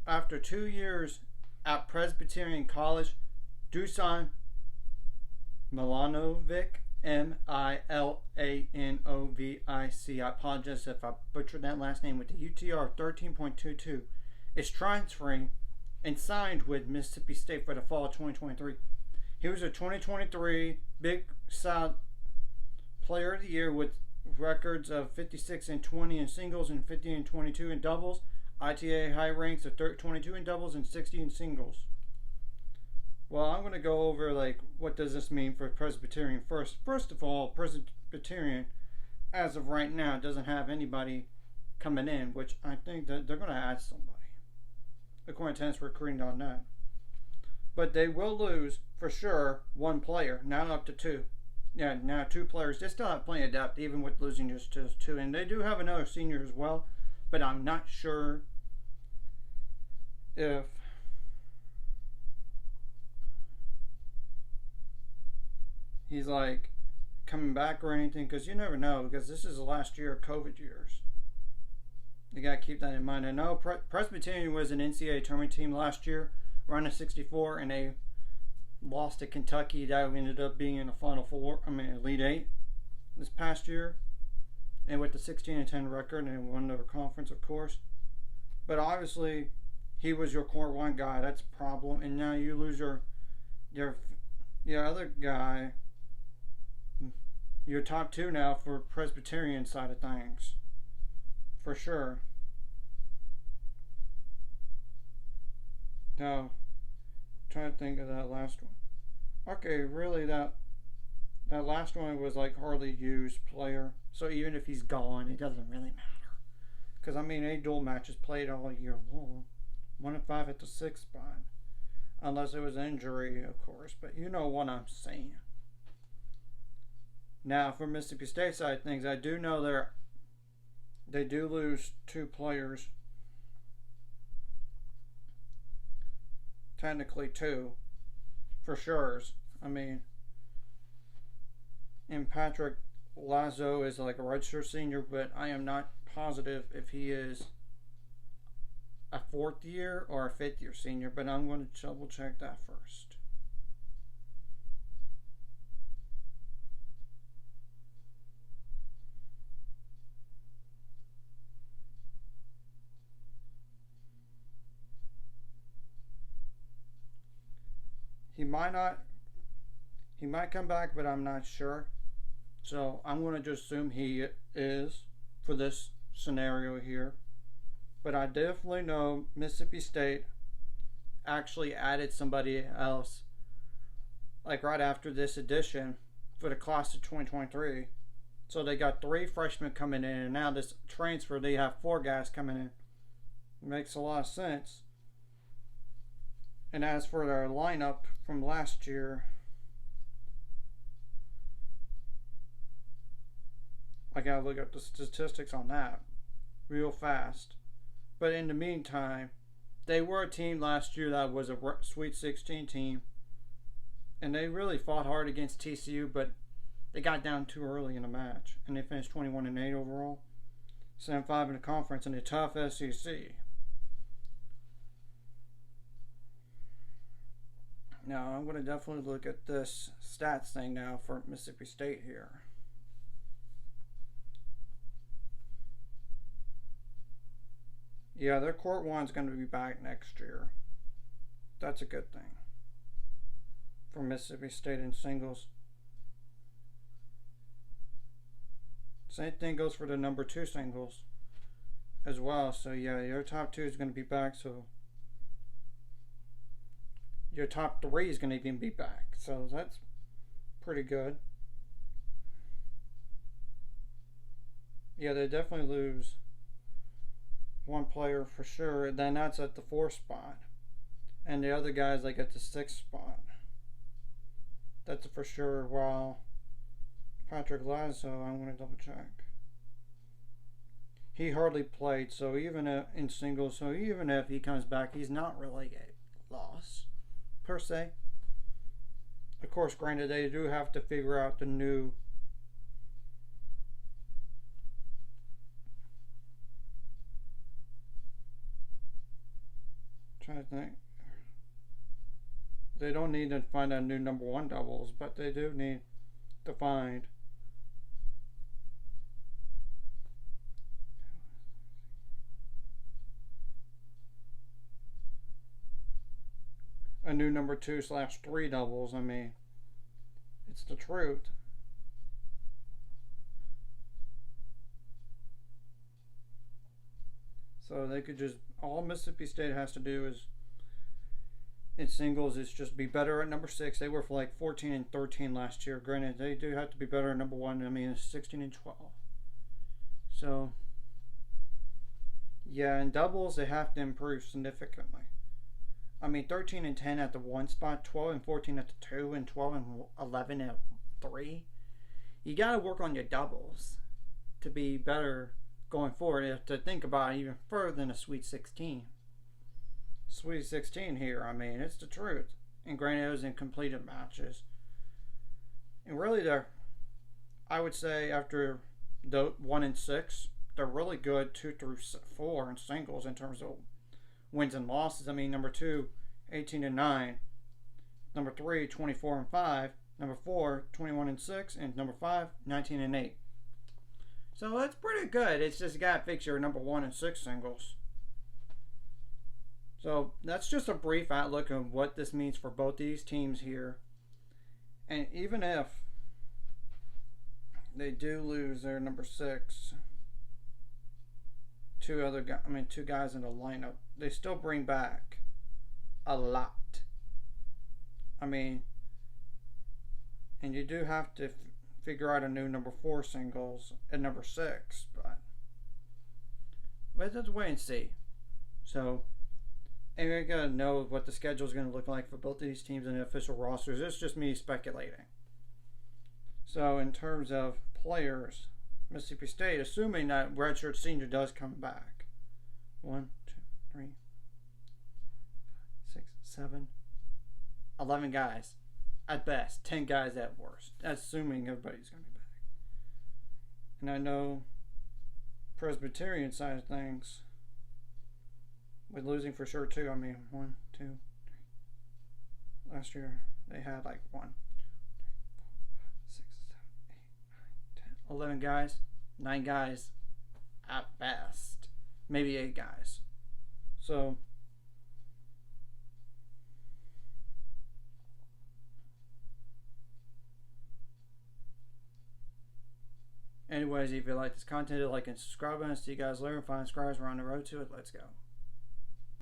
after 2 years at Presbyterian College, Dusan Milanovic, Milanovic. I apologize if I butchered that last name, with the UTR 13.22, is transferring and signed with Mississippi State for the fall of 2023. He was a 2023 Big South Player of the Year with records of 56 and 20 in singles and 50 and 22 in doubles. ITA high ranks of 22 in doubles and 60 in singles. Well, I'm going to go over what does this mean for Presbyterian first. First of all, Presbyterian, as of right now, doesn't have anybody coming in, which I think that they're going to add somebody, according to tennisrecruiting.net. But they will lose, for sure, one player, now up to two. Yeah, now two players. They still have plenty of depth, even with losing just two. And they do have another senior as well, but I'm not sure if he's coming back or anything, because you never know, because this is the last year of COVID years. You got to keep that in mind. I know Presbyterian was an NCAA tournament team last year, running 64, and they lost to Kentucky. That ended up being in the Final Four, Elite Eight this past year, and with the 16-10 record, and won their conference, of course. But obviously, he was your core one guy. That's a problem. And now you lose your other guy, your top two now for Presbyterian side of things, for sure. Now, trying to think of that last one. Okay, really, that last one was hardly used player. So even if he's gone, it doesn't really matter. Because 8 dual matches played all year long. 1 and 5 at the 6th spot. Unless it was injury, of course. But you know what I'm saying. Now, for Mississippi State side of things, I do know they do lose 2 players. Technically 2. For sure. And Patrick Lazo is a redshirt senior, but I am not positive if he is a 4th year or a 5th year senior, but I'm going to double check that first. He might come back, but I'm not sure. So I'm going to just assume he is for this scenario here. But I definitely know Mississippi State actually added somebody else right after this edition for the class of 2023. So they got 3 freshmen coming in, and now this transfer they have 4 guys coming in. It makes a lot of sense. And as for their lineup from last year, I gotta look up the statistics on that real fast. But in the meantime, they were a team last year that was a Sweet 16 team. And they really fought hard against TCU, but they got down too early in the match. And they finished 21-8 overall. 7-5 in the conference in a tough SEC. Now, I'm going to definitely look at this stats thing now for Mississippi State here. Yeah, their court one's going to be back next year. That's a good thing for Mississippi State in singles. Same thing goes for the number 2 singles as well. So yeah, your top 2 is going to be back. So your top 3 is going to even be back. So that's pretty good. Yeah, they definitely lose 1 player for sure. Then that's at the 4th spot. And the other guys at the 6th spot. That's for sure. While Patrick Lazo, I'm going to double check. He hardly played, so even in singles, so even if he comes back, he's not really a loss per se. Of course, granted, they do have to figure out the new trying to think. They don't need to find a new number one doubles, but they do need to find a new number 2/3 doubles. I mean, it's the truth. So they could just, all Mississippi State has to do is, in singles, is just be better at number 6. They were for like 14 and 13 last year. Granted, they do have to be better at number 1. I mean, it's 16 and 12. So, yeah, in doubles, they have to improve significantly. I mean, 13 and 10 at the 1 spot, 12 and 14 at the 2, and 12 and 11 at 3. You got to work on your doubles to be better going forward. You have to think about it even further than a Sweet 16. Sweet 16 here, I mean, it's the truth. And granted, it was in completed matches. And really, I would say after the 1 and 6, they're really good 2 through 4 in singles in terms of wins and losses. I mean, number 2, 18 and 9. Number 3, 24 and 5. Number 4, 21 and 6. And number 5, 19 and 8. So that's pretty good. It's just got to fix your number 1 and 6 singles. So that's just a brief outlook of what this means for both these teams here. And even if they do lose their number 6, two guys in the lineup, they still bring back a lot. I mean, and you do have to figure out a new number 4 singles and number 6, but let's wait and see. So, and we're going to know what the schedule is going to look like for both of these teams and the official rosters. It's just me speculating. So, in terms of players, Mississippi State, assuming that redshirt senior does come back. 1, 2, 3, 6, 7, 11 guys at best, 10 guys at worst. That's assuming everybody's going to be back. And I know Presbyterian side of things, with losing for sure too. I mean, 1, 2, 3. Last year they had like 1, 2, 3, 4, 5, 6, 7, 8, 9, 10, 11 guys, 9 guys at best, maybe 8 guys. So anyways, if you like this content, like and subscribe, and see you guys later. Find subscribers, we're on the road to it. Let's go.